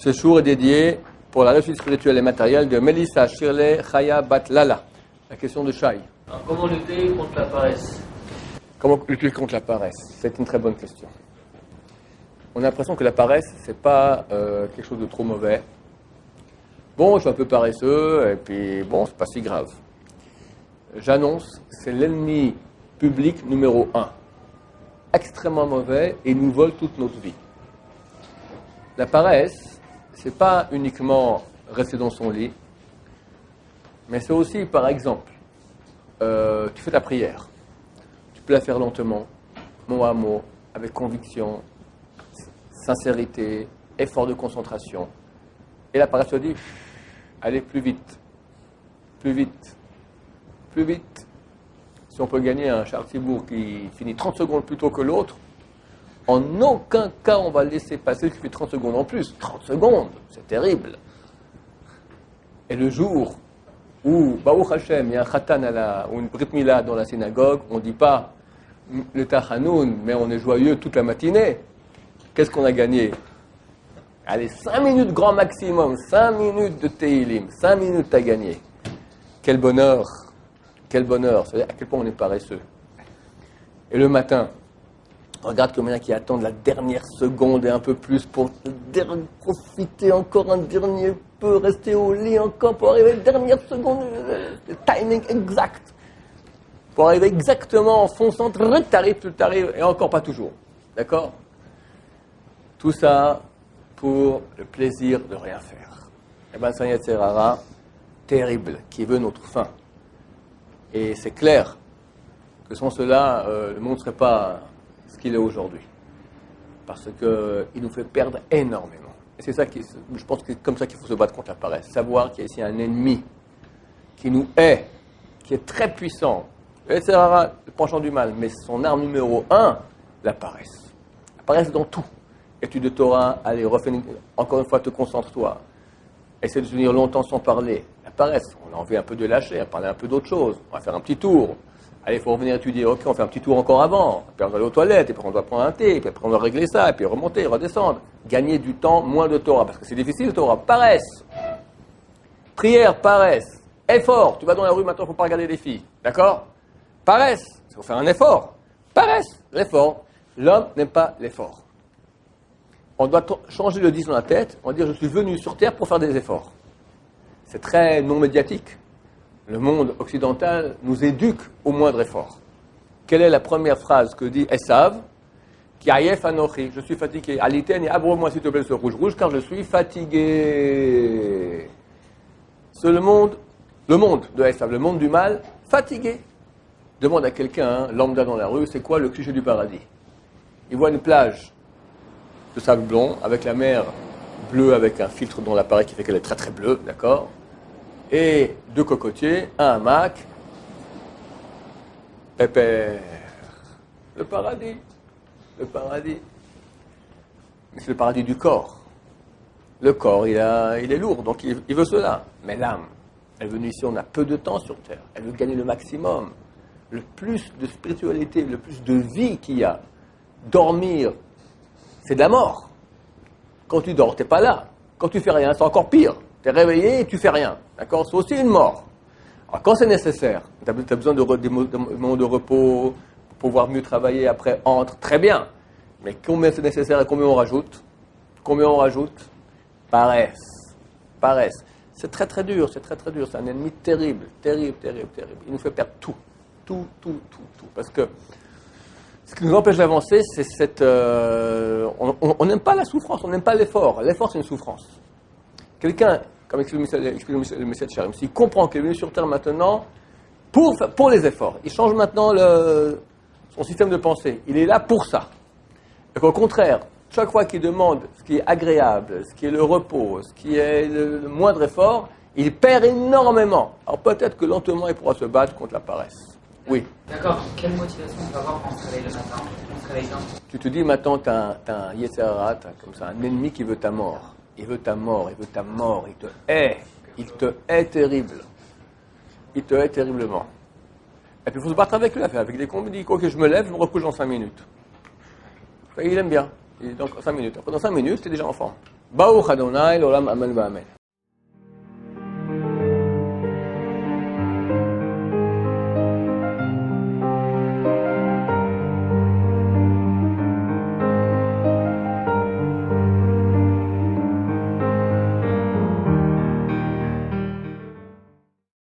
Ce jour est dédié pour la réussite spirituelle et matérielle de Melissa Shirley Chaya Bat-Lala. La question de Shai. Alors, comment lutter contre la paresse? Comment lutter contre la paresse? C'est une très bonne question. On a l'impression que la paresse, c'est pas quelque chose de trop mauvais. Bon, je suis un peu paresseux, et puis bon, c'est pas si grave. J'annonce, c'est l'ennemi public numéro 1. Extrêmement mauvais et nous vole toute notre vie. La paresse, c'est pas uniquement rester dans son lit, mais c'est aussi, par exemple, tu fais ta prière. Tu peux la faire lentement, mot à mot, avec conviction, sincérité, effort de concentration. Et la paresse te dit, allez plus vite, plus vite, plus vite. Si on peut gagner un Charles Thibourg qui finit 30 secondes plus tôt que l'autre, en aucun cas on va laisser passer ce qui fait 30 secondes en plus. 30 secondes, c'est terrible. Et le jour où, Baruch Hashem, il y a un khatan ou une brit mila dans la synagogue, on ne dit pas le tachanoun, mais on est joyeux toute la matinée. Qu'est-ce qu'on a gagné? Allez, 5 minutes grand maximum, 5 minutes de Teilim, 5 minutes à gagner. Quel bonheur, quel bonheur, c'est-à-dire à quel point on est paresseux. Et le matin, regarde comme il y en a qui attendent la dernière seconde et un peu plus pour profiter encore un dernier peu, rester au lit encore pour arriver à la dernière seconde, le timing exact. Pour arriver exactement en fonçant, t'arrives, et encore pas toujours. D'accord? Tout ça pour le plaisir de rien faire. Eh bien, c'est un Yetzer Hara terrible qui veut notre fin. Et c'est clair que sans cela, le monde ne serait pas ce qu'il est aujourd'hui. Parce qu'il nous fait perdre énormément. Et c'est ça je pense que c'est comme ça qu'il faut se battre contre la paresse. Savoir qu'il y a ici un ennemi qui nous hait, qui est très puissant. Le Yetzer Hara, le penchant du mal, mais son arme numéro 1, la paresse. La paresse dans tout. Étude de Torah, allez, refais encore une fois, te concentre-toi. Essaie de tenir longtemps sans parler. La paresse, on a envie un peu de lâcher, à parler un peu d'autre chose. On va faire un petit tour. Allez, il faut revenir étudier. Ok, on fait un petit tour encore avant. Puis on va aller aux toilettes, et puis on doit prendre un thé, et puis après on doit régler ça, et puis remonter, redescendre. Gagner du temps, moins de Torah, parce que c'est difficile, Torah. Paresse. Prière, paresse. Effort. Tu vas dans la rue, maintenant, il ne faut pas regarder les filles. D'accord? Paresse. Il faut faire un effort. Paresse. L'effort. L'homme n'aime pas l'effort. On doit changer le 10 dans la tête, on va dire je suis venu sur Terre pour faire des efforts. C'est très non médiatique. Le monde occidental nous éduque au moindre effort. Quelle est la première phrase que dit Esav? Ki ayef anochi, je suis fatigué. Aliten et abro-moi s'il te plaît ce rouge car je suis fatigué. C'est le monde de Esav, le monde du mal, fatigué. Demande à quelqu'un, lambda dans la rue, c'est quoi le cliché du paradis? Il voit une plage de sable blond, avec la mer bleue, avec un filtre dans l'appareil qui fait qu'elle est très très bleue, d'accord? Et 2 cocotiers, un hamac, pépère. Le paradis. Le paradis. Mais c'est le paradis du corps. Le corps, il est lourd, donc il veut cela. Mais l'âme, elle est venue ici, on a peu de temps sur Terre. Elle veut gagner le maximum. Le plus de spiritualité, le plus de vie qu'il y a. Dormir, c'est de la mort. Quand tu dors, tu n'es pas là. Quand tu fais rien, c'est encore pire. Tu es réveillé et tu fais rien. D'accord? C'est aussi une mort. Alors, quand c'est nécessaire, tu as besoin des moments de repos pour pouvoir mieux travailler après, entre, très bien. Mais combien c'est nécessaire et combien on rajoute? Combien on rajoute? Paresse. Paresse. C'est très très dur, c'est très très dur. C'est un ennemi terrible, terrible, terrible, terrible. Il nous fait perdre tout. Tout. Parce que ce qui nous empêche d'avancer, c'est cette... on n'aime pas la souffrance, on n'aime pas l'effort. L'effort, c'est une souffrance. Quelqu'un, comme explique le Messiah de Charim, s'il comprend qu'il est venu sur Terre maintenant pour les efforts, il change maintenant son système de pensée. Il est là pour ça. Et qu'au contraire, chaque fois qu'il demande ce qui est agréable, ce qui est le repos, ce qui est le moindre effort, il perd énormément. Alors peut-être que lentement, il pourra se battre contre la paresse. Oui. D'accord. Quelle motivation on peut avoir quand on se réveille le matin? On se réveille tard. Tu te dis maintenant, tu as un Yetzer Hara, comme ça, un ennemi qui veut ta mort. Il veut ta mort, il veut ta mort, il te hait. Il te hait terrible. Il te hait terriblement. Et puis il faut se battre avec lui, avec des combats. Il dit, ok, je me lève, je me recouche dans 5 minutes. Et il aime bien. Donc 5 minutes. Après, dans 5 minutes, tu es déjà en forme. Baruch Adonai, l'olam amen v'amen.